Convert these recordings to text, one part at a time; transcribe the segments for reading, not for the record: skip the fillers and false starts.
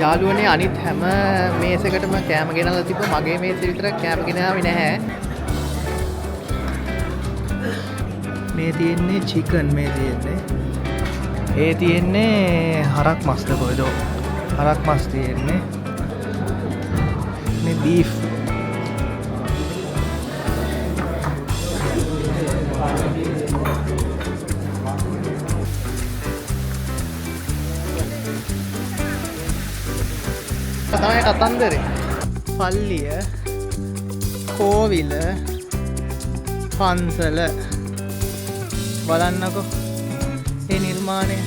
යාළුවනේ අනිත් හැම මේසයකටම කෑම ගෙනල්ලා තිබ්බ මගේ මේසෙ විතරක් කෑම ගෙනාවේ නැහැ. මේ තියෙන්නේ චිකන් මේ තියෙන්නේ. ඒ තියෙන්නේ හරක් මස්ද කොයිද? හරක් මස් තියෙන්නේ. මේ බීෆ්. තමයි කතන්දරේ. පල්ලිය, කෝවිල, පන්සල බලන්නකෝ ඒ නිර්මාණය.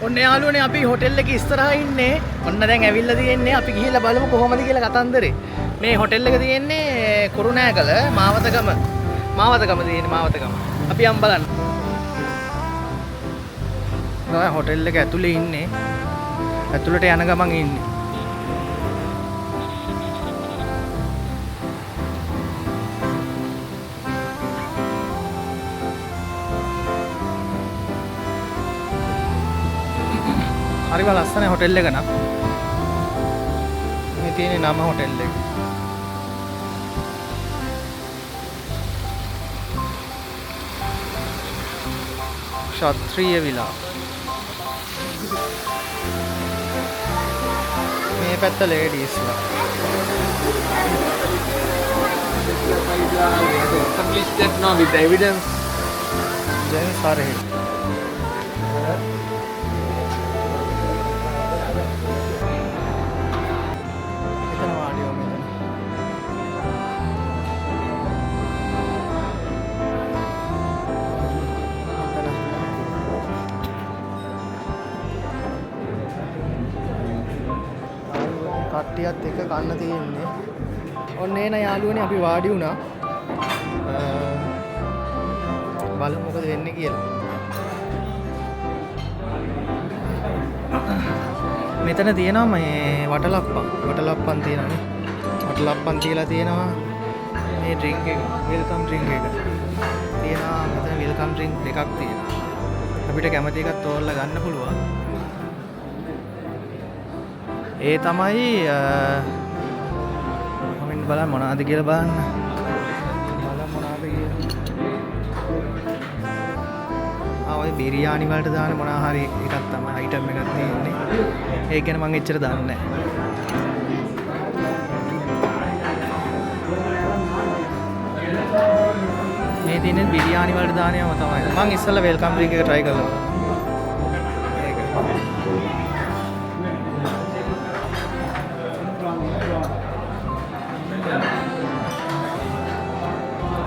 ඔන්න යාළුවනේ අපි හොටෙල් එකේ ඉස්සරහා ඉන්නේ. ඔන්න දැන් ඇවිල්ලා තියෙන්නේ. අපි ගිහිල්ලා බලමු කොහොමද කියලා කතන්දරේ. මේ හොටෙල් එක තියෙන්නේ කුරුණෑගල මාවතගම. මාවතගම තියෙන්නේ මාවතගම. අපි යම් බලන්න. ඔය හොටෙල් එක ඇතුලේ ඉන්නේ. ඇතුලට යන ගමන් ඉන්නේ. හරිම ලස්සනයි හොටෙල් එක නම්. මේ තියෙන්නේ නම හොටෙල් එක. ක්ෂත්‍රීය විලා. මේ පැත්ත ලේඩීස්ලා. Listed now with evidence. දැන් සාරේ. එතන වාඩිව මෙතන. කට්ටියත් එක කන්න තියෙන්නේ. ඔන්න එන යාළුවනේ අපි වාඩි වුණා. බලමු මොකද වෙන්නේ කියලා. මෙතන තියෙනවා මේ වටලප්පන් තියෙනවානේ. වටලප්පන් තියලා තියෙනවා මේ ඩ්‍රින්ක් එක, වෙල්කම් ඩ්‍රින්ක් එක. තියෙනවා මෙතන වෙල්කම් ඩ්‍රින්ක් දෙකක් තියෙනවා. අපිට කැමති එකක් තෝරලා ගන්න පුළුවන්. ඒ තමයි මම බලන්න මොනවද කියලා බලන්න. බලන්න මොනවද කියලා. ඔය බිරියානි වලට දාන මොනවා හරි එකක් තමයි අයිටම් එකක් තියෙන්නේ. ඒක ගැන මම එච්චර දන්නේ නැහැ. මේ තියෙන්නේ බිරියානි වලට දාන යම තමයි. මම ඉස්සෙල්ලා වෙල්කම් ඩ්‍රින්ක් එක try කරලා බලන්න.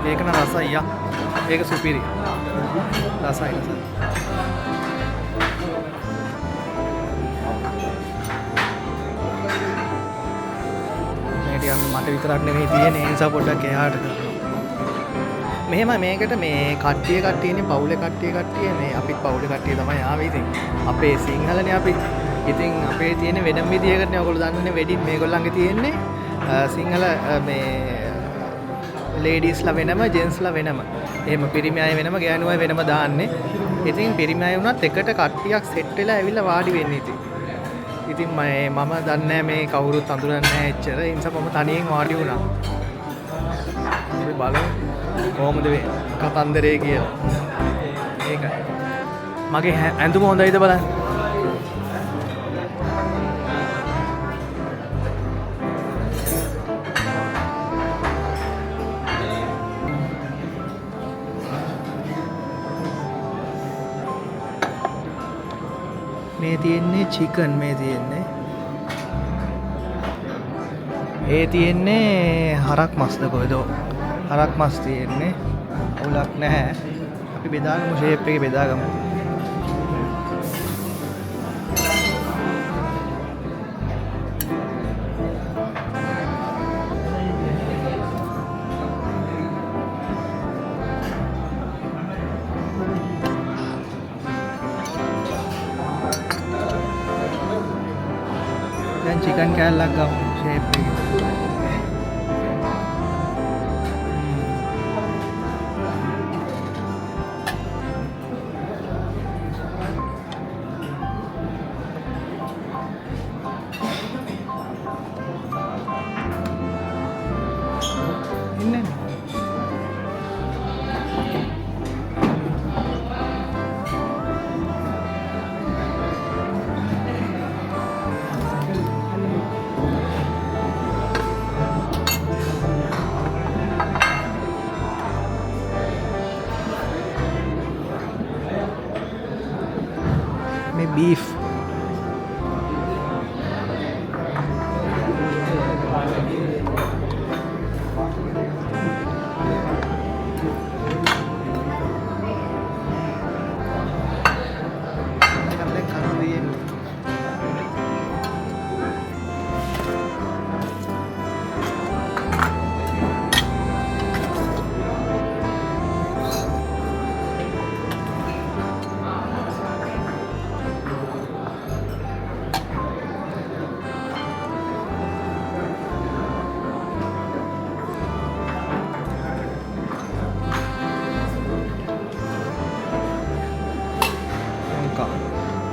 ඒක න රසයි යා. ඒක සුපිරි. රසයි. මේක මට විතරක් නෙමෙයි තියෙන්නේ. ඒ නිසා පොඩ්ඩක් එහාට කරනවා. මෙහෙම මේකට මේ කට්ටියනේ පවුලේ කට්ටිය මේ අපිත් පවුලේ කට්ටිය තමයි ආවේ ඉතින්. අපේ සිංහලනේ අපි. ඉතින් අපේ තියෙන වෙනම විදියකටනේ ඔයගොල්ලෝ දන්නනේ වෙඩින් මේගොල්ලන්ගේ තියෙන්නේ සිංහල මේ ලේඩීස්ලා වෙනම ජෙන්ස්ලා වෙනම. එහෙම පිරිමි අය වෙනම ගෑනු අය වෙනම දාන්නේ. ඉතින් පිරිමි අය වුණත් එකට කට්ටියක් සෙට් වෙලා ඇවිල්ලා වාඩි වෙන්නේ ඉතින්. ඉතින් මම දන්නේ මේ කවුරුත් අඳුරන්නේ නැහැ එච්චර. ඒ නිසා මම තනියෙන් වාඩි වුණා. අපි බලමු කොහොමද මේ කතන්දරේ කියලා. ඒකයි. මගේ ඇඳුම හොඳයිද බලන්න. මේ තියෙන්නේ චිකන් මේ තියෙන්නේ. ඒ තියෙන්නේ හරක් මස්ද කොයිද? හරක් මස් තියෙන්නේ. අවුලක් නැහැ. අපි බෙදාගමු ෂේප් එකේ බෙදාගමු. දැන් චිකන් කෑල්ලක් ගමු ෂේප් එකේ. මේ බීෆ්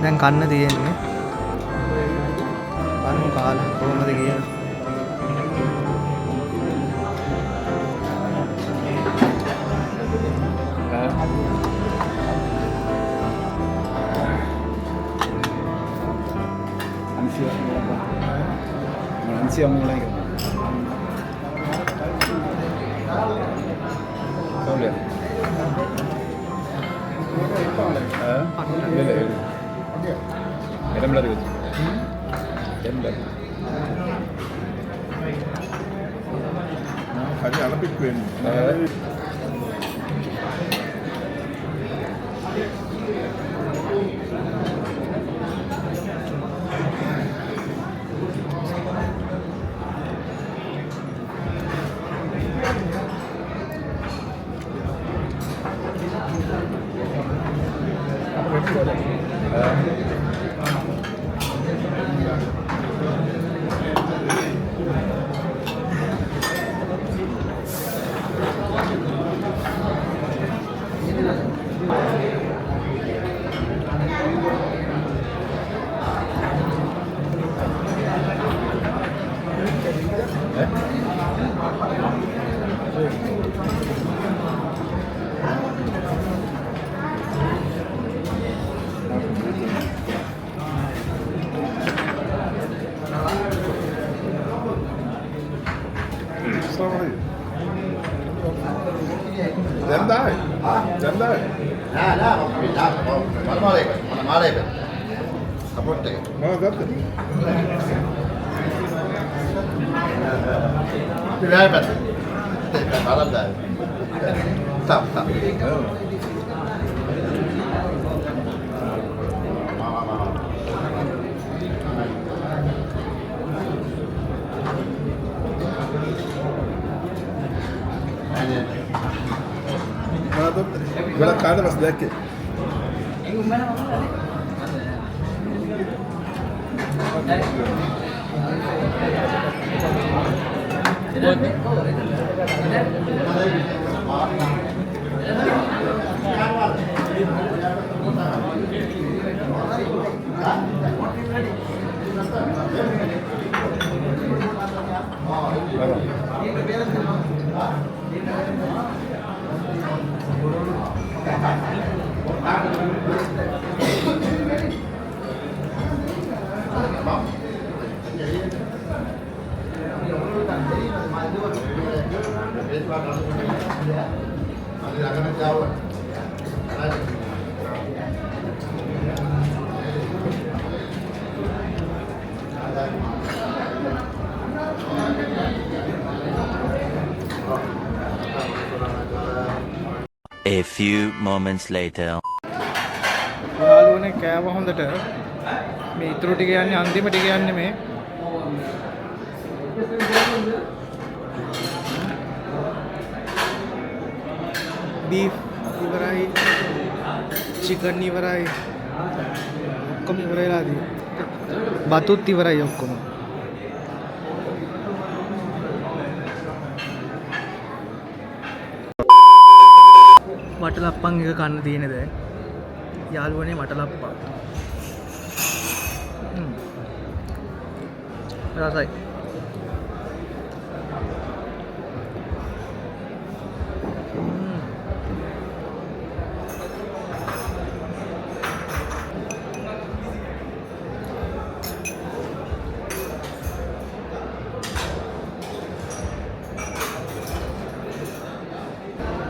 දැන් කන්න තියෙන්නේ අනු කාලා කොහොමද කියලා ansia mulai kan kau lihat Adam lari gitu. Adam lari. Nah, kali ala pikuen. Jandai. Jandai. Nah, mana itu? Support deh. Mana dapat? Tidak dapat. Tidak malam dah. Tak. Mana dapat? Gua kada mas dake. A few moments later. යාළුවනේ කෑව හොඳට මේ ඉතුරු ටික යන්නේ අන්තිම ටික යන්නේ මේ බීෆ් ඉවරයි චිකන් ඉවරයි ඔක්කොම ඉවරයිලාදී බතුත් ඉවරයි ඔක්කොම වටලප්පන් එක කන්න තියෙන දැන් යාළුවනේ වටලප්පා රසයි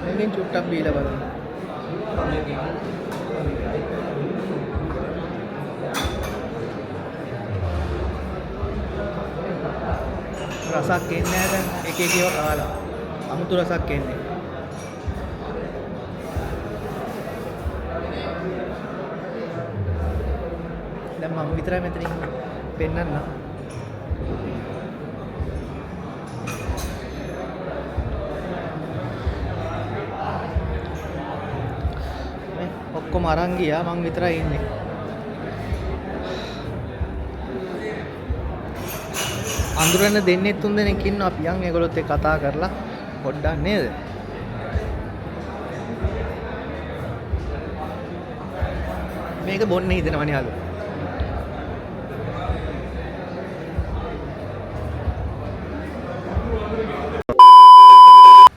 මේකෙන් චුට්ටක් බීලා බලන්න රසක් එන්නේ නැහැ දැන් එක එක ඒවා කාලා. අමුතු රසක් එන්නේ. දැන් මම විතරයි මෙතනින් පෙන්නන්න. මේ ඔක්කොම අරන් ගියා මම විතරයි ඉන්නේ. අඳුරන්න දෙන්නේ තුන් දෙනෙක් ඉන්නවා අපි යන් ඒගොල්ලොත් එක්ක කතා කරලා පොඩ්ඩක් නේද? මේක බොන්න හිතනවනේ යාළුවා.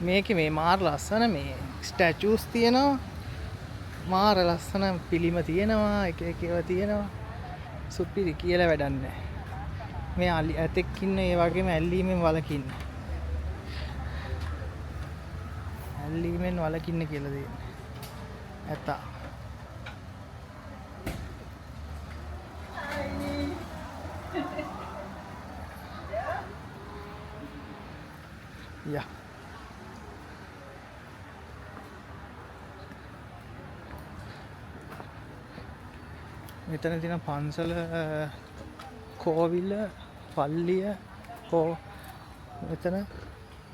මේකේ මේ මාර ලස්සන මේ ස්ටැචුස් තියෙනවා. මාර ලස්සන පිළිම තියෙනවා. එක එක ඒවා තියෙනවා. සුපිරි කියලා වැඩක් නැහැ. මේ ඇතෙක් ඉන්න ඒ වගේම ඇල්ලීමෙන් වලකින්න. ඇල්ලීමෙන් වලකින්න කියලා දෙන්නේ. ඇතා. යා. මෙතන තියෙන පන්සල කෝවිල පල්ලිය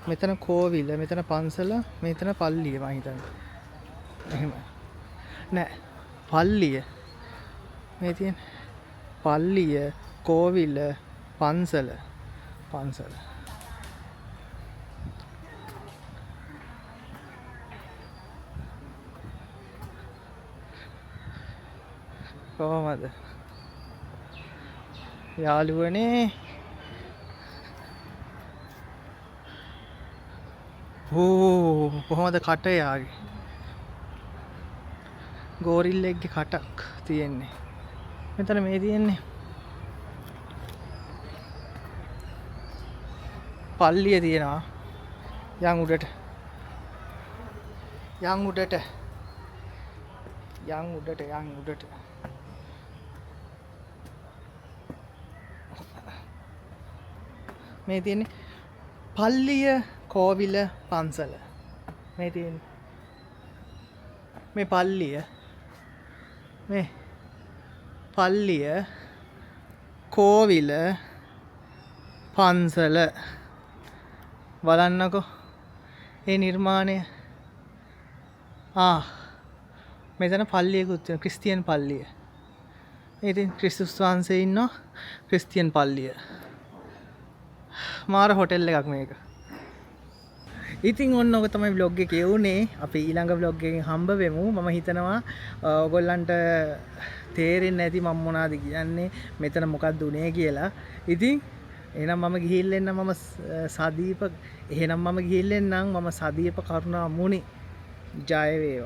මෙතන කෝවිල මෙතන පන්සල මෙතන පල්ලිය මම හිතන්නේ එහෙම නෑ පල්ලිය මේ තියෙන පල්ලිය කෝවිල පන්සල කොහමද යාළුවනේ කොහොමද කට යාගේ ගෝරිල්ලෙක්ගේ කටක් තියෙන්නේ මෙතන මේ තියෙන්නේ පල්ලිය තියෙනවා යන් උඩට මේ තියෙන්නේ පල්ලිය කෝවිල පන්සල මේ තියෙන්නේ මේ පල්ලිය කෝවිල පන්සල බලන්නකෝ ඒ නිර්මාණය මෙතන පල්ලියකුත් තියෙනවා ක්‍රිස්තියන් පල්ලිය ඉතින් ක්‍රිස්තුස් වහන්සේ ඉන්නවා ක්‍රිස්තියන් පල්ලිය මාර හොටෙල් එකක් මේක. ඉතින් ඔන්න ඔක තමයි vlog එකේ උනේ. අපි ඊළඟ vlog එකකින් හම්බ වෙමු. මම හිතනවා ඔයගොල්ලන්ට තේරෙන්නේ නැති මම මොනවද කියන්නේ මෙතන මොකක්ද උනේ කියලා. ඉතින් එහෙනම් මම ගිහිල්ලා එන්න මම සදීප කරුණා මුනි ජය වේවා.